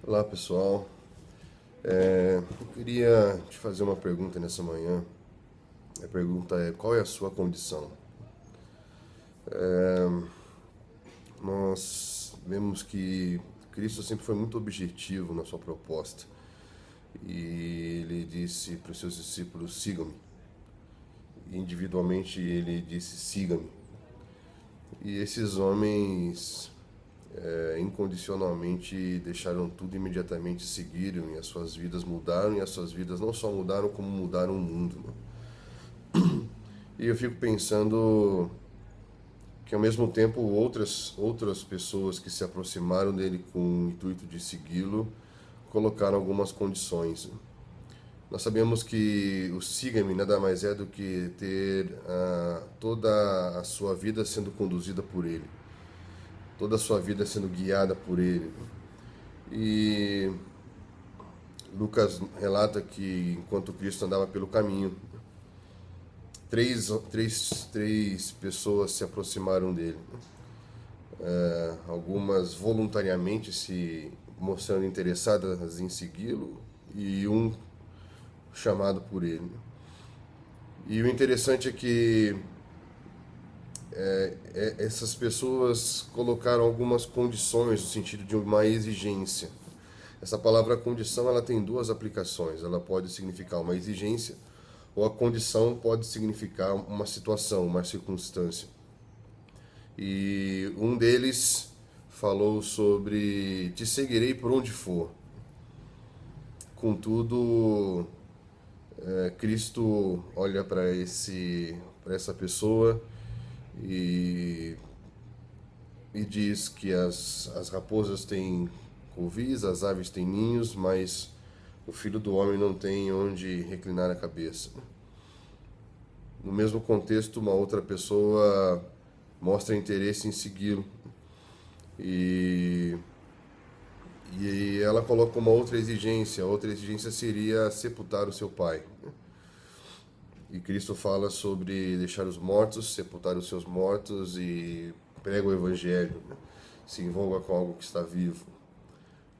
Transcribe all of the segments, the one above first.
Olá pessoal, eu queria te fazer uma pergunta nessa manhã. A pergunta é: qual é a sua condição? Nós vemos que Cristo sempre foi muito objetivo na sua proposta e ele disse para os seus discípulos: sigam-me. E individualmente ele disse: siga-me. E esses homens incondicionalmente deixaram tudo, imediatamente seguiram, e as suas vidas mudaram, e as suas vidas não só mudaram como mudaram o mundo, né? E eu fico pensando que ao mesmo tempo outras pessoas que se aproximaram dele com o intuito de segui-lo colocaram algumas condições. Nós sabemos que o siga-me nada mais é do que ter toda a sua vida sendo conduzida por ele, toda a sua vida sendo guiada por ele. E Lucas relata que enquanto Cristo andava pelo caminho, três pessoas se aproximaram dele. Algumas voluntariamente se mostrando interessadas em segui-lo e um chamado por ele. E o interessante é que essas pessoas colocaram algumas condições no sentido de uma exigência. Essa palavra condição ela tem duas aplicações. Ela pode significar uma exigência ou a condição pode significar uma situação, uma circunstância. E um deles falou sobre: te seguirei por onde for. Contudo, Cristo olha para essa pessoa e, e diz que as raposas têm covis, as aves têm ninhos, mas o filho do homem não tem onde reclinar a cabeça. No mesmo contexto, uma outra pessoa mostra interesse em segui-lo e, e ela coloca uma outra exigência. A outra exigência seria sepultar o seu pai. E Cristo fala sobre deixar os mortos, sepultar os seus mortos e prega o evangelho, né? Se envolva com algo que está vivo.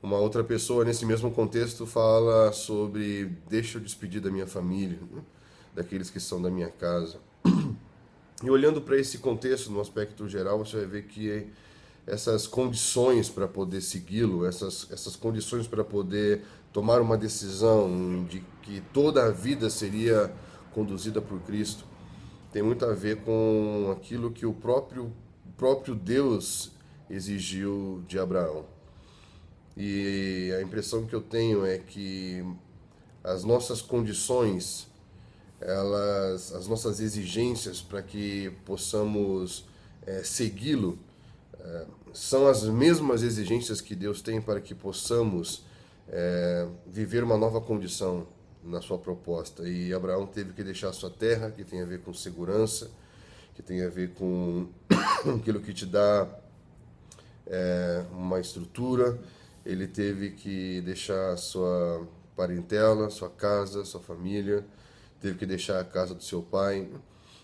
Uma outra pessoa, nesse mesmo contexto, fala sobre: deixa eu despedir da minha família, né? Daqueles que são da minha casa. E olhando para esse contexto, no aspecto geral, você vai ver que essas condições para poder segui-lo, essas condições para poder tomar uma decisão de que toda a vida seria conduzida por Cristo, tem muito a ver com aquilo que o próprio Deus exigiu de Abraão. E a impressão que eu tenho é que as nossas condições, as nossas exigências para que possamos segui-lo, são as mesmas exigências que Deus tem para que possamos viver uma nova condição na sua proposta. E Abraão teve que deixar a sua terra, que tem a ver com segurança, que tem a ver com aquilo que te dá uma estrutura. Ele teve que deixar a sua parentela, sua casa, sua família, teve que deixar a casa do seu pai.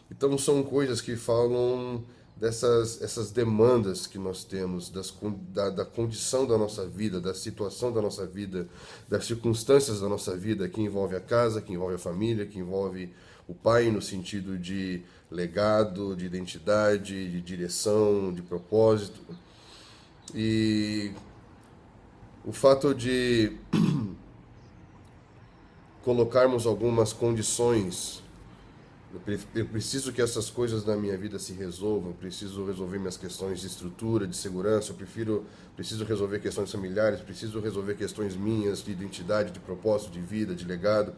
Então são coisas que falam essas demandas que nós temos, da condição da nossa vida, da situação da nossa vida, das circunstâncias da nossa vida, que envolve a casa, que envolve a família, que envolve o pai no sentido de legado, de identidade, de direção, de propósito. E o fato de colocarmos algumas condições: eu preciso que essas coisas na minha vida se resolvam, eu preciso resolver minhas questões de estrutura, de segurança, preciso resolver questões familiares, preciso resolver questões minhas de identidade, de propósito, de vida, de legado.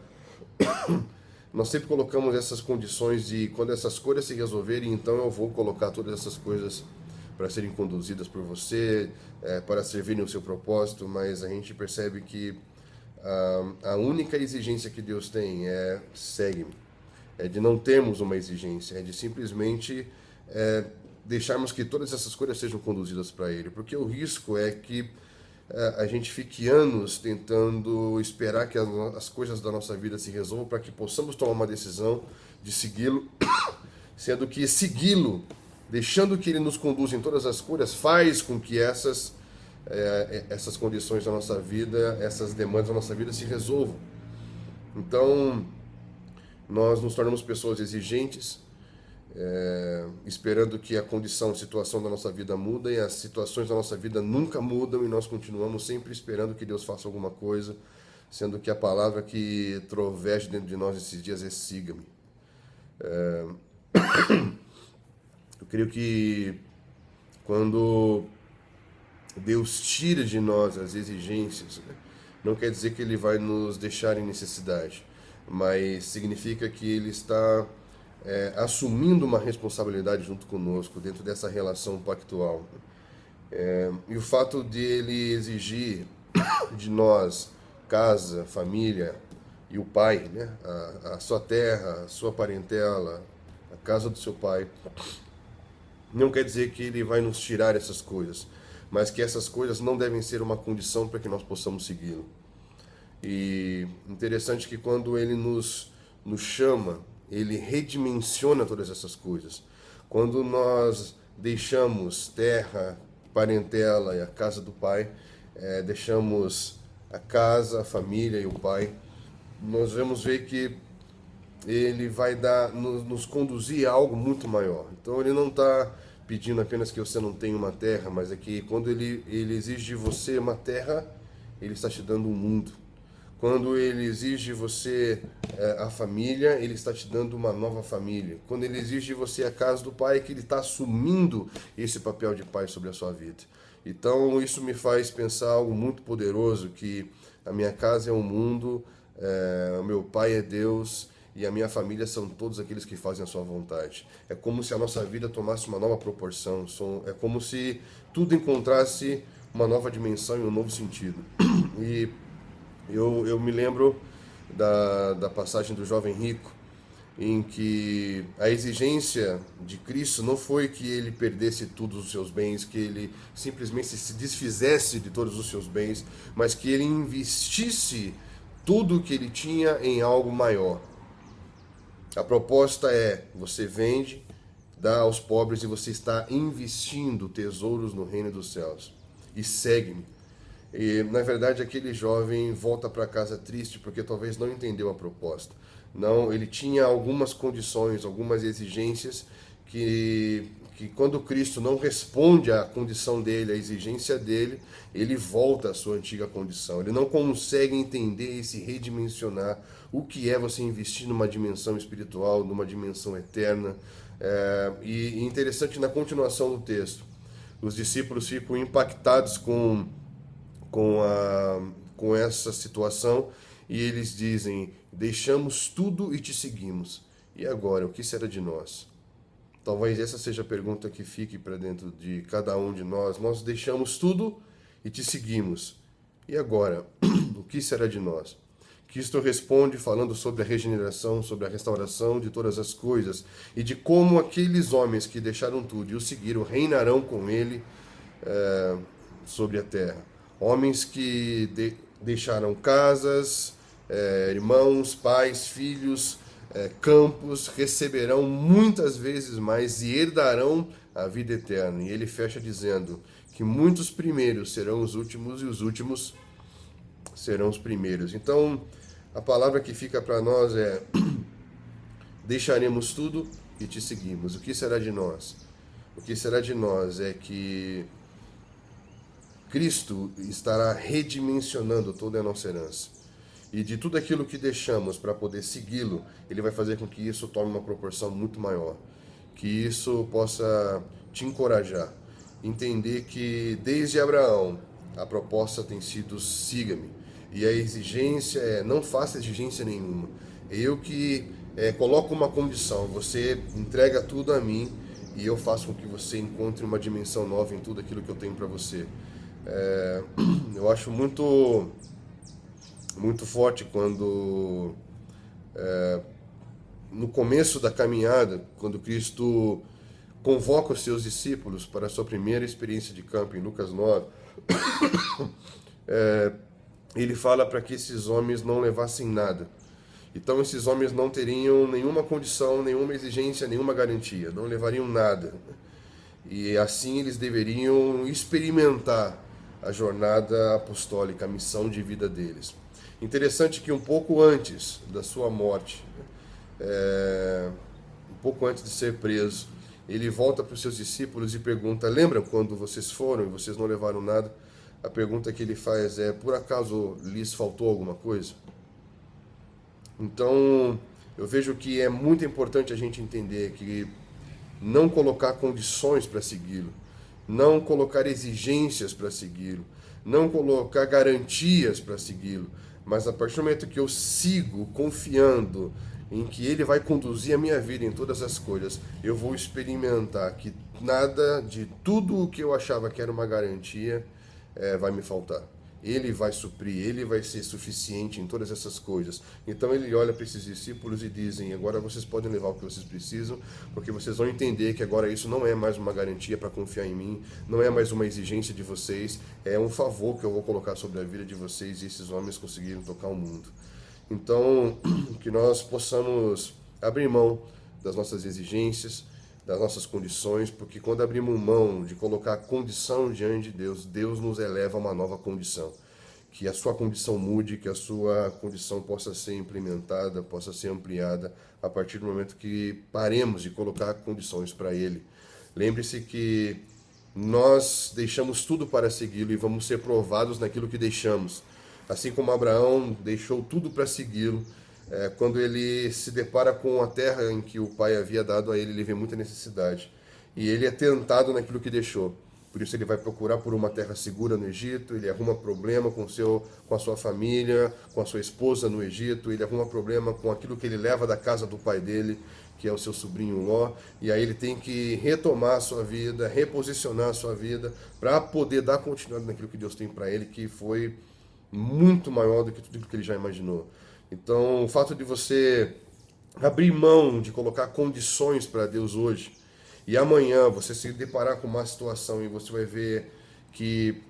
Nós sempre colocamos essas condições de quando essas coisas se resolverem, então eu vou colocar todas essas coisas para serem conduzidas por você, para servirem o seu propósito, mas a gente percebe que a única exigência que Deus tem é: segue-me. É de não termos uma exigência, é de simplesmente deixarmos que todas essas coisas sejam conduzidas para Ele, porque o risco é que a gente fique anos tentando esperar que as coisas da nossa vida se resolvam para que possamos tomar uma decisão de segui-lo, sendo que segui-lo, deixando que Ele nos conduza em todas as coisas, faz com que essas essas condições da nossa vida, essas demandas da nossa vida se resolvam. Então, nós nos tornamos pessoas exigentes, esperando que a condição, a situação da nossa vida muda, e as situações da nossa vida nunca mudam, e nós continuamos sempre esperando que Deus faça alguma coisa, sendo que a palavra que trovege dentro de nós esses dias é siga-me. Eu creio que quando Deus tira de nós as exigências, né, não quer dizer que Ele vai nos deixar em necessidade, mas significa que Ele está assumindo uma responsabilidade junto conosco dentro dessa relação pactual. E o fato de Ele exigir de nós casa, família e o pai, né, a sua terra, a sua parentela, a casa do seu pai, não quer dizer que Ele vai nos tirar essas coisas, mas que essas coisas não devem ser uma condição para que nós possamos segui-lo. E interessante que quando Ele nos chama, Ele redimensiona todas essas coisas. Quando nós deixamos terra, parentela e a casa do Pai, deixamos a casa, a família e o Pai, nós vamos ver que Ele vai nos conduzir a algo muito maior. Então Ele não está pedindo apenas que você não tenha uma terra, mas é que quando Ele exige de você uma terra, Ele está te dando um mundo. Quando Ele exige de você a família, Ele está te dando uma nova família. Quando Ele exige de você a casa do Pai, é que Ele está assumindo esse papel de Pai sobre a sua vida. Então isso me faz pensar algo muito poderoso, que a minha casa é um mundo, o meu Pai é Deus, e a minha família são todos aqueles que fazem a sua vontade. É como se a nossa vida tomasse uma nova proporção, é como se tudo encontrasse uma nova dimensão e um novo sentido. E eu me lembro da passagem do jovem rico, em que a exigência de Cristo não foi que ele perdesse todos os seus bens, que ele simplesmente se desfizesse de todos os seus bens, mas que ele investisse tudo o que ele tinha em algo maior. A proposta é: você vende, dá aos pobres, e você está investindo tesouros no reino dos céus. E segue-me. E, na verdade, aquele jovem volta para casa triste porque talvez não entendeu a proposta. Não, ele tinha algumas condições, algumas exigências que quando Cristo não responde à condição dele, à exigência dele, ele volta à sua antiga condição. Ele não consegue entender e se redimensionar o que é você investir numa dimensão espiritual, numa dimensão eterna. E interessante, na continuação do texto, os discípulos ficam impactados com essa situação, e eles dizem: deixamos tudo e te seguimos. E agora, o que será de nós? Talvez essa seja a pergunta que fique para dentro de cada um de nós. Nós deixamos tudo e te seguimos. E agora, o que será de nós? Cristo responde falando sobre a regeneração, sobre a restauração de todas as coisas, e de como aqueles homens que deixaram tudo e o seguiram reinarão com ele sobre a terra. Homens que deixaram casas, irmãos, pais, filhos, campos, receberão muitas vezes mais e herdarão a vida eterna. E ele fecha dizendo que muitos primeiros serão os últimos e os últimos serão os primeiros. Então, a palavra que fica para nós é: deixaremos tudo e te seguimos. O que será de nós? O que será de nós é que Cristo estará redimensionando toda a nossa herança. E de tudo aquilo que deixamos para poder segui-lo, Ele vai fazer com que isso tome uma proporção muito maior. Que isso possa te encorajar. Entender que desde Abraão a proposta tem sido: siga-me. E a exigência é: não faça exigência nenhuma. Eu que coloco uma condição: você entrega tudo a mim e eu faço com que você encontre uma dimensão nova em tudo aquilo que eu tenho para você. Eu acho muito forte quando no começo da caminhada, quando Cristo convoca os seus discípulos para a sua primeira experiência de campo, em Lucas 9, ele fala para que esses homens não levassem nada. Então esses homens não teriam nenhuma condição, nenhuma exigência, nenhuma garantia, não levariam nada. E assim eles deveriam experimentar a jornada apostólica, a missão de vida deles. Interessante que um pouco antes da sua morte, um pouco antes de ser preso, ele volta para os seus discípulos e pergunta: lembram quando vocês foram e vocês não levaram nada? A pergunta que ele faz é: por acaso lhes faltou alguma coisa? Então, eu vejo que é muito importante a gente entender que não colocar condições para segui-lo, não colocar exigências para segui-lo, não colocar garantias para segui-lo, mas a partir do momento que eu sigo confiando em que ele vai conduzir a minha vida em todas as coisas, eu vou experimentar que nada de tudo o que eu achava que era uma garantia vai me faltar. Ele vai suprir, ele vai ser suficiente em todas essas coisas. Então ele olha para esses discípulos e dizem: agora vocês podem levar o que vocês precisam, porque vocês vão entender que agora isso não é mais uma garantia para confiar em mim, não é mais uma exigência de vocês, é um favor que eu vou colocar sobre a vida de vocês, e esses homens conseguiram tocar o mundo. Então, que nós possamos abrir mão das nossas exigências, das nossas condições, porque quando abrimos mão de colocar a condição diante de Deus, Deus nos eleva a uma nova condição. Que a sua condição mude, que a sua condição possa ser implementada, possa ser ampliada a partir do momento que paremos de colocar condições para Ele. Lembre-se que nós deixamos tudo para segui-lo e vamos ser provados naquilo que deixamos. Assim como Abraão deixou tudo para segui-lo, quando ele se depara com a terra em que o pai havia dado a ele, ele vê muita necessidade. E ele é tentado naquilo que deixou. Por isso ele vai procurar por uma terra segura no Egito, ele arruma problema com a sua família, com a sua esposa no Egito, ele arruma problema com aquilo que ele leva da casa do pai dele, que é o seu sobrinho Ló, e aí ele tem que retomar a sua vida, reposicionar a sua vida, para poder dar continuidade naquilo que Deus tem para ele, que foi muito maior do que tudo que ele já imaginou. Então, o fato de você abrir mão de colocar condições para Deus hoje, e amanhã você se deparar com uma situação e você vai ver que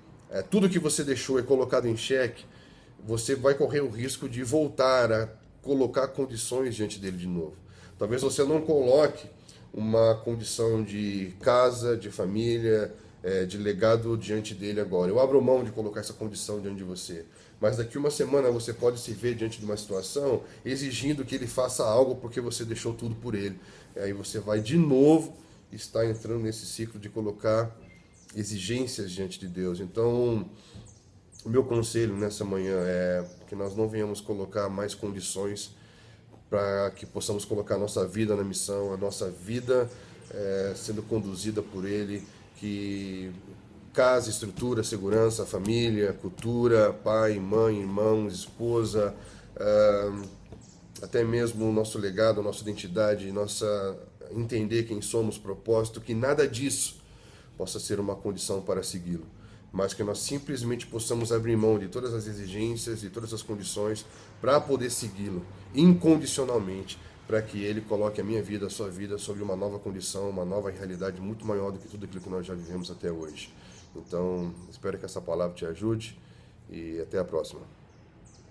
tudo que você deixou é colocado em xeque, você vai correr o risco de voltar a colocar condições diante dele de novo. Talvez você não coloque uma condição de casa, de família, de legado diante dele agora. Eu abro mão de colocar essa condição diante de você. Mas daqui uma semana você pode se ver diante de uma situação exigindo que ele faça algo porque você deixou tudo por ele. E aí você vai de novo estar entrando nesse ciclo de colocar exigências diante de Deus. Então, o meu conselho nessa manhã é que nós não venhamos colocar mais condições para que possamos colocar a nossa vida na missão, a nossa vida sendo conduzida por ele, que casa, estrutura, segurança, família, cultura, pai, mãe, irmãos, esposa, até mesmo o nosso legado, a nossa identidade, entender quem somos, propósito, que nada disso possa ser uma condição para segui-lo, mas que nós simplesmente possamos abrir mão de todas as exigências e todas as condições para poder segui-lo incondicionalmente, para que ele coloque a minha vida, a sua vida, sobre uma nova condição, uma nova realidade muito maior do que tudo aquilo que nós já vivemos até hoje. Então, espero que essa palavra te ajude e até a próxima.